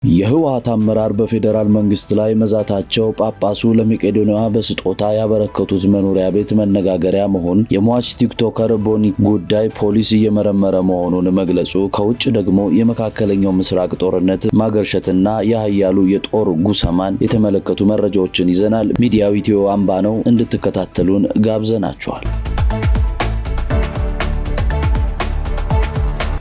የህወሓት አመራር በፌዴራል መንግስት ላይ መዛታቸው ጳጳሱ ለመቄዶንያ በስጦታ ያበረከቱት መኖሪያ ቤት መነጋገሪያ መሆን የሟች ቲክቶከር ቦኒ ጉዳይ ፖሊስ እየመረመረ መሆኑን መግለጹ ከውጭ ደግሞ የመካከለኛው ምስራቅ ጦርነት ማገርሸትና የኃያሉ የጦር ጉሰማን የተመለከቱ መረጃዎችን ይዘናል። ሚዲያው ኢትዮ አምባ ነው። እንድትከታተሉን ጋብዘናችኋል።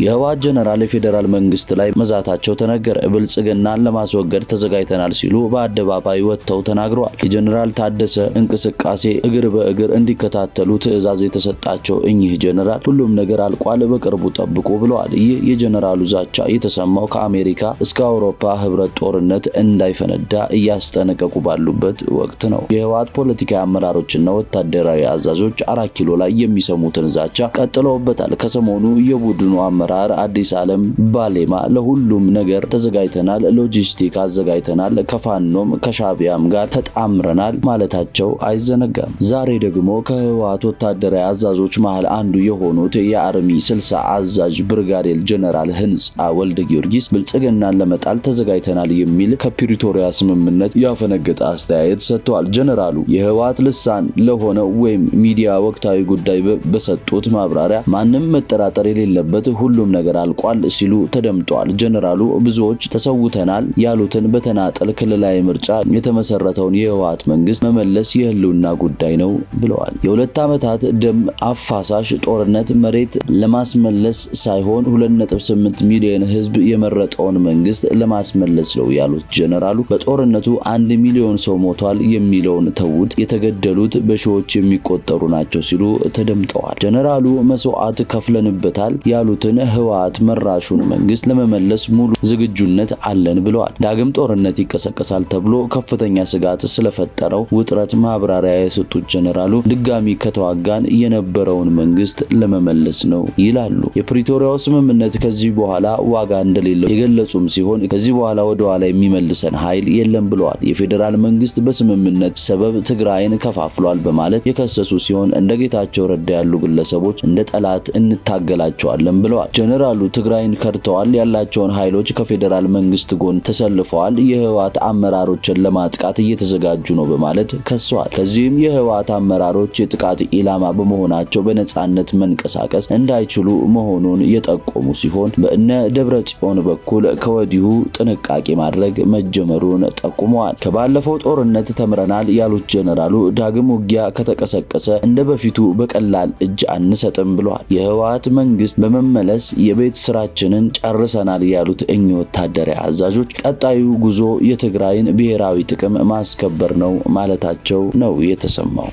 የህወሓት ጀነራል የፌዴራል መንግስት ላይ መዛታቸው ተነገረ። ብልጽግናን ለማስወገድ ተዘጋጅተናል ሲሉ በአደባባይ ወጥተው ተናግረዋል። የጀነራል ታደሰ እንቅስቃሴ እግር በእግር እንዲከታተሉ ትዕዛዝ የተሰጣቸው እኚህ ጀነራል ሁሉም ነገር አልቋል፣ በቅርቡ ጠብቁ ብለዋል። ይህ የጀነራሉ ዛቻ የተሰማው ከአሜሪካ እስከ አውሮፓ ህብረት ጦርነት እንዳይፈነዳ እያስጠነቀቁ ባሉበት ወቅት ነው። የህወሓት ፖለቲካ አመራሮችና ወታደራዊ አዛዦች 4 ኪሎ ላይ የሚሰሙትን ዛቻ ቀጥለውበታል። ከሰሞኑ የቡድኑ አዲስ ዓለም ባሌማ ለሁሉም ነገር ተዘጋጅተናል፣ ሎጂስቲክ አዘጋጅተናል፣ ከፋኖም ከሻቢያም ጋር ተጣምረናል ማለታቸው አይዘነጋም። ዛሬ ደግሞ ከህወሓት ወታደራዊ አዛዦች መሃል አንዱ የሆኑት የአርሚ 60 አዛዥ ብርጋዴር ጀነራል ህንጻ ወልደ ጊዮርጊስ ብልጽግናን ለመጣል ተዘጋጅተናል የሚል ከፕሪቶሪያ ስምምነት ያፈነገጠ አስተያየት ሰጥተዋል። ጀነራሉ የህወሓት ልሳን ለሆነው ወይም ሚዲያ ወቅታዊ ጉዳይ በሰጡት ማብራሪያ ማንም መጠራጠር የሌለበት ሁሉም ነገር አልቋል ሲሉ ተደምጠዋል። ጀነራሉ ብዙዎች ተሰውተናል ያሉትን በተናጠል ክልላዊ ምርጫ የተመሰረተውን የህወሓት መንግስት መመለስ የህልውና ጉዳይ ነው ብለዋል። የሁለት ዓመታት ደም አፋሳሽ ጦርነት መሬት ለማስመለስ ሳይሆን 2.8 ሚሊዮን ህዝብ የመረጠውን መንግስት ለማስመለስ ነው ያሉት ጀነራሉ በጦርነቱ 1 ሚሊዮን ሰው ሞቷል የሚለውን ተውት፣ የተገደሉት በሺዎች የሚቆጠሩ ናቸው ሲሉ ተደምጠዋል። ጀነራሉ መስዋዕት ከፍለንበታል ያሉትን ህወሓት መራሹን መንግስት ለመመለስ ሙሉ ዝግጁነት አለን ብለዋል። ዳግም ጦርነት ይቀሰቀሳል ተብሎ ከፍተኛ ስጋት ስለፈጠረው ውጥረት ማብራሪያ የሰጡት ጀነራሉ ድጋሚ ከተዋጋን የነበረውን መንግስት ለመመለስ ነው ይላሉ። የፕሪቶሪያው ስምምነት ከዚህ በኋላ ዋጋ እንደሌለው የገለጹም ሲሆን ከዚህ በኋላ ወደ ኋላ የሚመልሰን ኃይል የለም ብለዋል። የፌዴራል መንግስት በስምምነት ሰበብ ትግራይን ከፋፍሏል በማለት የከሰሱ ሲሆን እንደ ጌታቸው ረዳ ያሉ ግለሰቦች እንደ ጠላት እንታገላቸዋለን ብለዋል። ጀነራሉ ትግራይን ከርተዋል ያላቸውን ኃይሎች ከፌዴራል መንግስት ጎን ተሰልፈዋል፣ የህወሓት አመራሮችን ለማጥቃት እየተዘጋጁ ነው በማለት ከሰዋል። ከዚህም የህወሓት አመራሮች የጥቃት ኢላማ በመሆናቸው በነጻነት መንቀሳቀስ እንዳይችሉ መሆኑን የጠቆሙ ሲሆን በእነ ደብረጽዮን በኩል ከወዲሁ ጥንቃቄ ማድረግ መጀመሩን ጠቁመዋል። ከባለፈው ጦርነት ተምረናል ያሉት ጀነራሉ ዳግም ውጊያ ከተቀሰቀሰ እንደ በፊቱ በቀላል እጅ አንሰጥም ብለዋል። የህወሓት መንግስት በመመለስ የቤት ስራችንን ጨርሰናል ያሉት እኚህ ወታደራዊ አዛዦች ቀጣዩ ጉዞ የትግራይን ብሔራዊ ጥቅም ማስከበር ነው ማለታቸው ነው የተሰማው።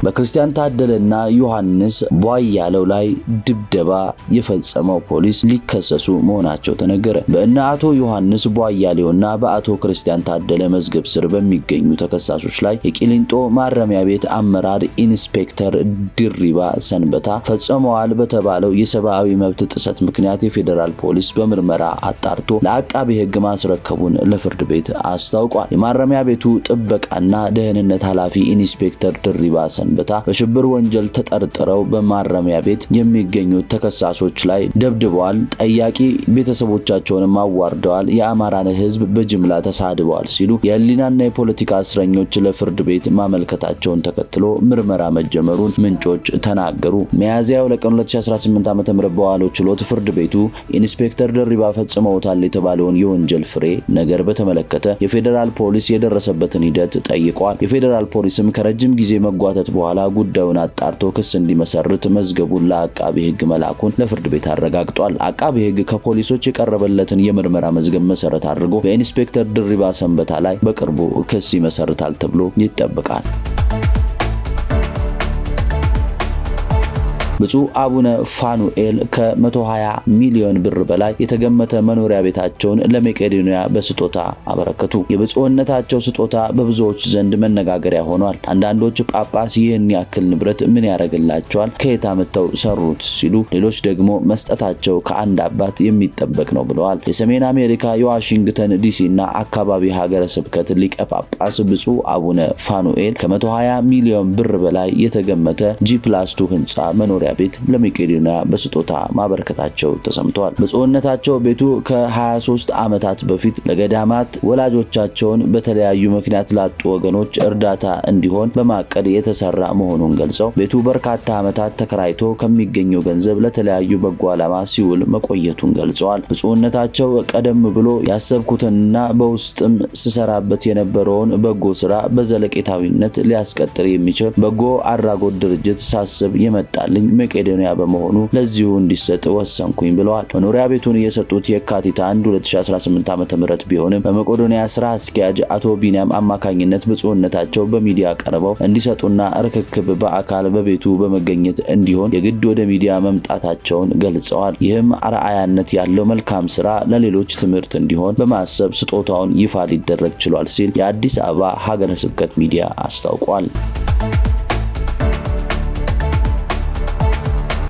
በክርስቲያን ታደለና ዮሐንስ ቧያለው ላይ ድብደባ የፈጸመው ፖሊስ ሊከሰሱ መሆናቸው ተነገረ። በእነ አቶ ዮሐንስ ቧያሌውና በአቶ ክርስቲያን ታደለ መዝገብ ስር በሚገኙ ተከሳሾች ላይ የቂሊንጦ ማረሚያ ቤት አመራር ኢንስፔክተር ድሪባ ሰንበታ ፈጸመዋል በተባለው የሰብአዊ መብት ጥሰት ምክንያት የፌዴራል ፖሊስ በምርመራ አጣርቶ ለአቃቤ ሕግ ማስረከቡን ለፍርድ ቤት አስታውቋል። የማረሚያ ቤቱ ጥበቃና ደህንነት ኃላፊ ኢንስፔክተር ድሪባ በሽብር ወንጀል ተጠርጥረው በማረሚያ ቤት የሚገኙት ተከሳሾች ላይ ደብድበዋል፣ ጠያቂ ቤተሰቦቻቸውን አዋርደዋል፣ የአማራን ህዝብ በጅምላ ተሳድበዋል ሲሉ የህሊናና የፖለቲካ እስረኞች ለፍርድ ቤት ማመልከታቸውን ተከትሎ ምርመራ መጀመሩን ምንጮች ተናገሩ። ሚያዝያ 2018 ዓ.ም በዋለው ችሎት ፍርድ ቤቱ ኢንስፔክተር ድሪባ ፈጽመውታል የተባለውን የወንጀል ፍሬ ነገር በተመለከተ የፌዴራል ፖሊስ የደረሰበትን ሂደት ጠይቋል። የፌዴራል ፖሊስም ከረጅም ጊዜ መጓተት በኋላ ጉዳዩን አጣርቶ ክስ እንዲመሰርት መዝገቡን ለአቃቤ ሕግ መላኩን ለፍርድ ቤት አረጋግጧል። አቃቤ ሕግ ከፖሊሶች የቀረበለትን የምርመራ መዝገብ መሰረት አድርጎ በኢንስፔክተር ድሪባ ሰንበታ ላይ በቅርቡ ክስ ይመሰርታል ተብሎ ይጠበቃል። ብፁዕ አቡነ ፋኑኤል ከ120 ሚሊዮን ብር በላይ የተገመተ መኖሪያ ቤታቸውን ለመቄዶንያ በስጦታ አበረከቱ። የብፁዕነታቸው ስጦታ በብዙዎች ዘንድ መነጋገሪያ ሆኗል። አንዳንዶች ጳጳስ ይህን ያክል ንብረት ምን ያደርግላቸዋል፣ ከየት አመጣው ሰሩት ሲሉ፣ ሌሎች ደግሞ መስጠታቸው ከአንድ አባት የሚጠበቅ ነው ብለዋል። የሰሜን አሜሪካ የዋሽንግተን ዲሲና አካባቢ ሀገረ ስብከት ሊቀ ጳጳስ ብፁዕ አቡነ ፋኑኤል ከ120 ሚሊዮን ብር በላይ የተገመተ G+2 ህንጻ መኖሪያ ቤት ለመቄዶንያ በስጦታ ማበረከታቸው ተሰምቷል። ብፁዕነታቸው ቤቱ ከ23 ዓመታት በፊት ለገዳማት ወላጆቻቸውን በተለያዩ ምክንያት ላጡ ወገኖች እርዳታ እንዲሆን በማቀድ የተሰራ መሆኑን ገልጸው ቤቱ በርካታ ዓመታት ተከራይቶ ከሚገኘው ገንዘብ ለተለያዩ በጎ ዓላማ ሲውል መቆየቱን ገልጸዋል። ብፁዕነታቸው ቀደም ብሎ ያሰብኩትንና በውስጥም ስሰራበት የነበረውን በጎ ስራ በዘለቄታዊነት ሊያስቀጥል የሚችል በጎ አድራጎት ድርጅት ሳስብ የመጣልኝ መቄዶንያ በመሆኑ ለዚሁ እንዲሰጥ ወሰንኩኝ ብለዋል። መኖሪያ ቤቱን የሰጡት የካቲት 1 2018 ዓ.ም ቢሆንም በመቄዶንያ ስራ አስኪያጅ አቶ ቢንያም አማካኝነት ብፁዕነታቸው በሚዲያ ቀርበው እንዲሰጡና ርክክብ በአካል በቤቱ በመገኘት እንዲሆን የግድ ወደ ሚዲያ መምጣታቸውን ገልጸዋል። ይህም አርአያነት ያለው መልካም ስራ ለሌሎች ትምህርት እንዲሆን በማሰብ ስጦታውን ይፋ ሊደረግ ችሏል ሲል የአዲስ አበባ ሀገረ ስብከት ሚዲያ አስታውቋል።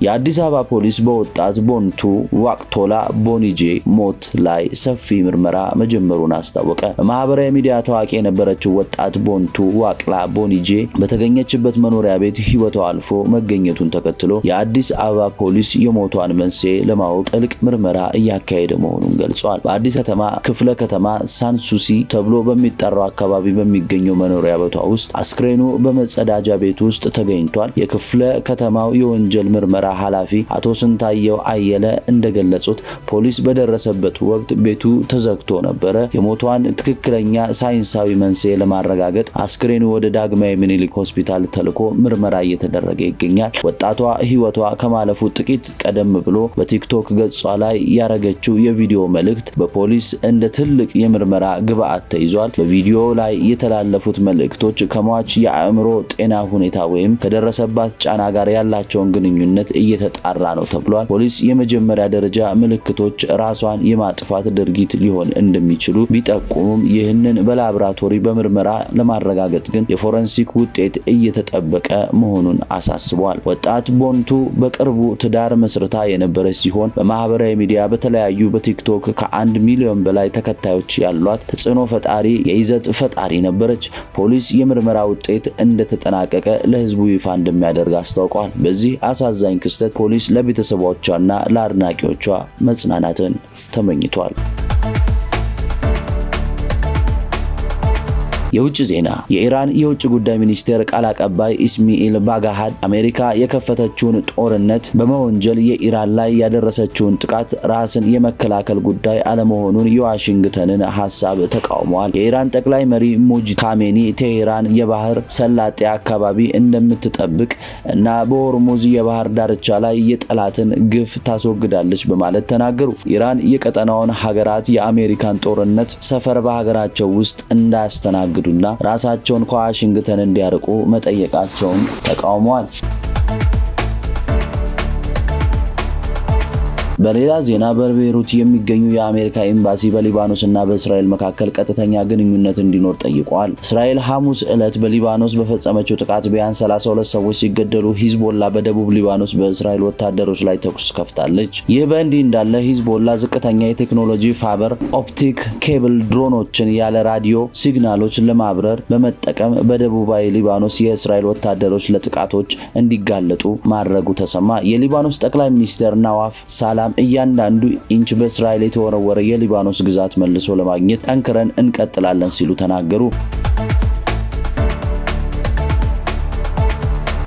የአዲስ አበባ ፖሊስ በወጣት ቦንቱ ዋቅቶላ ቦኒጄ ሞት ላይ ሰፊ ምርመራ መጀመሩን አስታወቀ። በማህበራዊ ሚዲያ ታዋቂ የነበረችው ወጣት ቦንቱ ዋቅላ ቦኒጄ በተገኘችበት መኖሪያ ቤት ህይወቷ አልፎ መገኘቱን ተከትሎ የአዲስ አበባ ፖሊስ የሞቷን መንስኤ ለማወቅ ጥልቅ ምርመራ እያካሄደ መሆኑን ገልጿል። በአዲስ ከተማ ክፍለ ከተማ ሳንሱሲ ተብሎ በሚጠራው አካባቢ በሚገኘው መኖሪያ ቤቷ ውስጥ አስክሬኑ በመጸዳጃ ቤት ውስጥ ተገኝቷል። የክፍለ ከተማው የወንጀል ምርመራ ኃላፊ አቶ ስንታየው አየለ እንደገለጹት ፖሊስ በደረሰበት ወቅት ቤቱ ተዘግቶ ነበረ። የሞቷን ትክክለኛ ሳይንሳዊ መንስኤ ለማረጋገጥ አስክሬኑ ወደ ዳግማዊ ምኒልክ ሆስፒታል ተልኮ ምርመራ እየተደረገ ይገኛል። ወጣቷ ህይወቷ ከማለፉ ጥቂት ቀደም ብሎ በቲክቶክ ገጿ ላይ ያረገችው የቪዲዮ መልእክት በፖሊስ እንደ ትልቅ የምርመራ ግብአት ተይዟል። በቪዲዮ ላይ የተላለፉት መልእክቶች ከሟች የአእምሮ ጤና ሁኔታ ወይም ከደረሰባት ጫና ጋር ያላቸውን ግንኙነት እየተጣራ ነው ተብሏል። ፖሊስ የመጀመሪያ ደረጃ ምልክቶች ራሷን የማጥፋት ድርጊት ሊሆን እንደሚችሉ ቢጠቁሙም ይህንን በላብራቶሪ በምርመራ ለማረጋገጥ ግን የፎረንሲክ ውጤት እየተጠበቀ መሆኑን አሳስቧል። ወጣት ቦንቱ በቅርቡ ትዳር መስርታ የነበረች ሲሆን በማህበራዊ ሚዲያ በተለያዩ በቲክቶክ ከ1 ሚሊዮን በላይ ተከታዮች ያሏት ተጽዕኖ ፈጣሪ የይዘት ፈጣሪ ነበረች። ፖሊስ የምርመራ ውጤት እንደተጠናቀቀ ለህዝቡ ይፋ እንደሚያደርግ አስታውቋል። በዚህ አሳዛኝ ክስተት ፖሊስ ለቤተሰቦቿና ለአድናቂዎቿ መጽናናትን ተመኝቷል። የውጭ ዜና የኢራን የውጭ ጉዳይ ሚኒስቴር ቃል አቀባይ ኢስማኤል ባጋሃድ አሜሪካ የከፈተችውን ጦርነት በመወንጀል የኢራን ላይ ያደረሰችውን ጥቃት ራስን የመከላከል ጉዳይ አለመሆኑን የዋሽንግተንን ሐሳብ ተቃውመዋል። የኢራን ጠቅላይ መሪ ሙጅተባ ካሜኒ ቴሄራን የባህር ሰላጤ አካባቢ እንደምትጠብቅ እና በሆርሙዝ የባህር ዳርቻ ላይ የጠላትን ግፍ ታስወግዳለች በማለት ተናገሩ። ኢራን የቀጠናውን ሀገራት የአሜሪካን ጦርነት ሰፈር በሀገራቸው ውስጥ እንዳያስተናግዱ እና ራሳቸውን ከዋሽንግተን እንዲያርቁ መጠየቃቸውን ተቃውመዋል። በሌላ ዜና በቤይሩት የሚገኙ የአሜሪካ ኤምባሲ በሊባኖስና በእስራኤል መካከል ቀጥተኛ ግንኙነት እንዲኖር ጠይቋል። እስራኤል ሐሙስ ዕለት በሊባኖስ በፈጸመችው ጥቃት ቢያንስ 32 ሰዎች ሲገደሉ ሂዝቦላ በደቡብ ሊባኖስ በእስራኤል ወታደሮች ላይ ተኩስ ከፍታለች። ይህ በእንዲህ እንዳለ ሂዝቦላ ዝቅተኛ የቴክኖሎጂ ፋይበር ኦፕቲክ ኬብል ድሮኖችን ያለ ራዲዮ ሲግናሎች ለማብረር በመጠቀም በደቡባዊ ሊባኖስ የእስራኤል ወታደሮች ለጥቃቶች እንዲጋለጡ ማድረጉ ተሰማ። የሊባኖስ ጠቅላይ ሚኒስትር ናዋፍ ሰላም እያንዳንዱ ኢንች በእስራኤል የተወረወረ የሊባኖስ ግዛት መልሶ ለማግኘት ጠንክረን እንቀጥላለን ሲሉ ተናገሩ።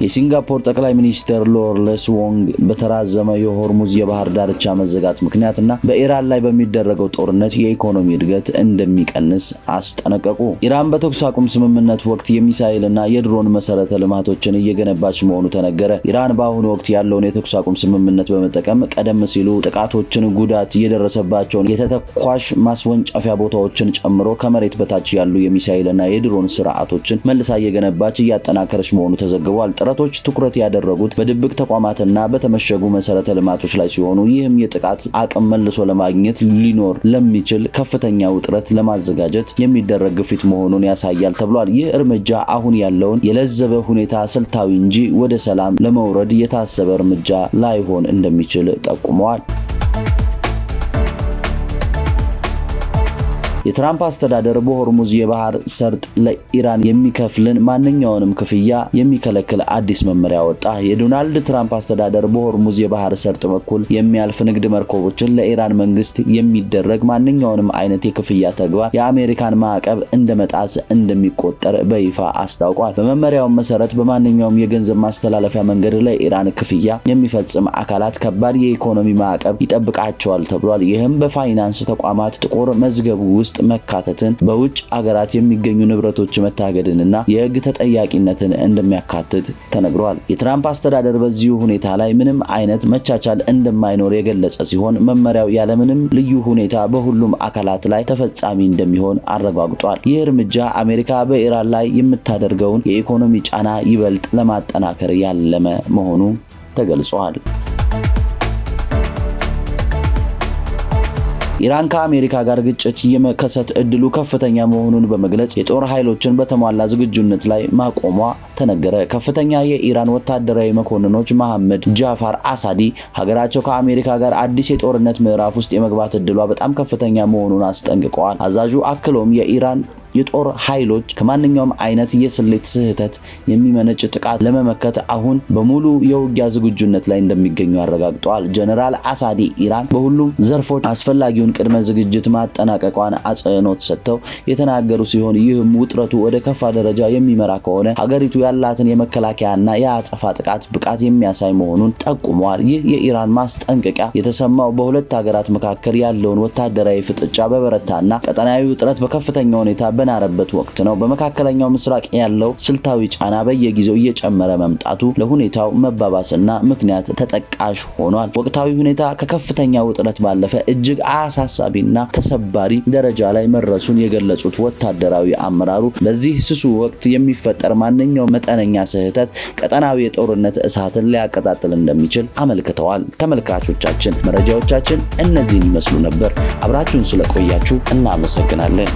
የሲንጋፖር ጠቅላይ ሚኒስትር ሎረንስ ወንግ በተራዘመ የሆርሙዝ የባህር ዳርቻ መዘጋት ምክንያትና በኢራን ላይ በሚደረገው ጦርነት የኢኮኖሚ እድገት እንደሚቀንስ አስጠነቀቁ። ኢራን በተኩስ አቁም ስምምነት ወቅት የሚሳኤልና የድሮን መሰረተ ልማቶችን እየገነባች መሆኑ ተነገረ። ኢራን በአሁኑ ወቅት ያለውን የተኩስ አቁም ስምምነት በመጠቀም ቀደም ሲሉ ጥቃቶችን ጉዳት የደረሰባቸውን የተተኳሽ ማስወንጨፊያ ቦታዎችን ጨምሮ ከመሬት በታች ያሉ የሚሳኤልና የድሮን ስርዓቶችን መልሳ እየገነባች እያጠናከረች መሆኑ ተዘግቧል። ጥረቶች ትኩረት ያደረጉት በድብቅ ተቋማትና በተመሸጉ መሰረተ ልማቶች ላይ ሲሆኑ ይህም የጥቃት አቅም መልሶ ለማግኘት ሊኖር ለሚችል ከፍተኛ ውጥረት ለማዘጋጀት የሚደረግ ግፊት መሆኑን ያሳያል ተብሏል። ይህ እርምጃ አሁን ያለውን የለዘበ ሁኔታ ስልታዊ እንጂ ወደ ሰላም ለመውረድ የታሰበ እርምጃ ላይሆን እንደሚችል ጠቁመዋል። የትራምፕ አስተዳደር በሆርሙዝ የባህር ሰርጥ ለኢራን የሚከፍልን ማንኛውንም ክፍያ የሚከለክል አዲስ መመሪያ ወጣ። የዶናልድ ትራምፕ አስተዳደር በሆርሙዝ የባህር ሰርጥ በኩል የሚያልፍ ንግድ መርከቦችን ለኢራን መንግስት የሚደረግ ማንኛውንም አይነት የክፍያ ተግባር የአሜሪካን ማዕቀብ እንደመጣስ እንደሚቆጠር በይፋ አስታውቋል። በመመሪያው መሰረት በማንኛውም የገንዘብ ማስተላለፊያ መንገድ ላይ ኢራን ክፍያ የሚፈጽም አካላት ከባድ የኢኮኖሚ ማዕቀብ ይጠብቃቸዋል ተብሏል። ይህም በፋይናንስ ተቋማት ጥቁር መዝገቡ ውስጥ መካተትን፣ በውጭ አገራት የሚገኙ ንብረቶች መታገድንና የህግ ተጠያቂነትን እንደሚያካትት ተነግሯል። የትራምፕ አስተዳደር በዚሁ ሁኔታ ላይ ምንም አይነት መቻቻል እንደማይኖር የገለጸ ሲሆን መመሪያው ያለምንም ልዩ ሁኔታ በሁሉም አካላት ላይ ተፈጻሚ እንደሚሆን አረጋግጧል። ይህ እርምጃ አሜሪካ በኢራን ላይ የምታደርገውን የኢኮኖሚ ጫና ይበልጥ ለማጠናከር ያለመ መሆኑ ተገልጿል። ኢራን ከአሜሪካ ጋር ግጭት የመከሰት እድሉ ከፍተኛ መሆኑን በመግለጽ የጦር ኃይሎችን በተሟላ ዝግጁነት ላይ ማቆሟ ተነገረ። ከፍተኛ የኢራን ወታደራዊ መኮንኖች መሐመድ ጃፋር አሳዲ ሀገራቸው ከአሜሪካ ጋር አዲስ የጦርነት ምዕራፍ ውስጥ የመግባት እድሏ በጣም ከፍተኛ መሆኑን አስጠንቅቀዋል። አዛዡ አክሎም የኢራን የጦር ኃይሎች ከማንኛውም አይነት የስሌት ስህተት የሚመነጭ ጥቃት ለመመከት አሁን በሙሉ የውጊያ ዝግጁነት ላይ እንደሚገኙ አረጋግጠዋል። ጀነራል አሳዲ ኢራን በሁሉም ዘርፎች አስፈላጊውን ቅድመ ዝግጅት ማጠናቀቋን አጽንኦት ሰጥተው የተናገሩ ሲሆን ይህም ውጥረቱ ወደ ከፋ ደረጃ የሚመራ ከሆነ ሀገሪቱ ያላትን የመከላከያና የአጸፋ ጥቃት ብቃት የሚያሳይ መሆኑን ጠቁመዋል። ይህ የኢራን ማስጠንቀቂያ የተሰማው በሁለት ሀገራት መካከል ያለውን ወታደራዊ ፍጥጫ በበረታና ቀጠናዊ ውጥረት በከፍተኛ ሁኔታ በናረበት ወቅት ነው። በመካከለኛው ምስራቅ ያለው ስልታዊ ጫና በየጊዜው እየጨመረ መምጣቱ ለሁኔታው መባባስና ምክንያት ተጠቃሽ ሆኗል። ወቅታዊ ሁኔታ ከከፍተኛ ውጥረት ባለፈ እጅግ አሳሳቢና ተሰባሪ ደረጃ ላይ መድረሱን የገለጹት ወታደራዊ አመራሩ በዚህ ስሱ ወቅት የሚፈጠር ማንኛውም መጠነኛ ስህተት ቀጠናዊ የጦርነት እሳትን ሊያቀጣጥል እንደሚችል አመልክተዋል። ተመልካቾቻችን መረጃዎቻችን እነዚህን ይመስሉ ነበር። አብራችሁን ስለቆያችሁ እናመሰግናለን።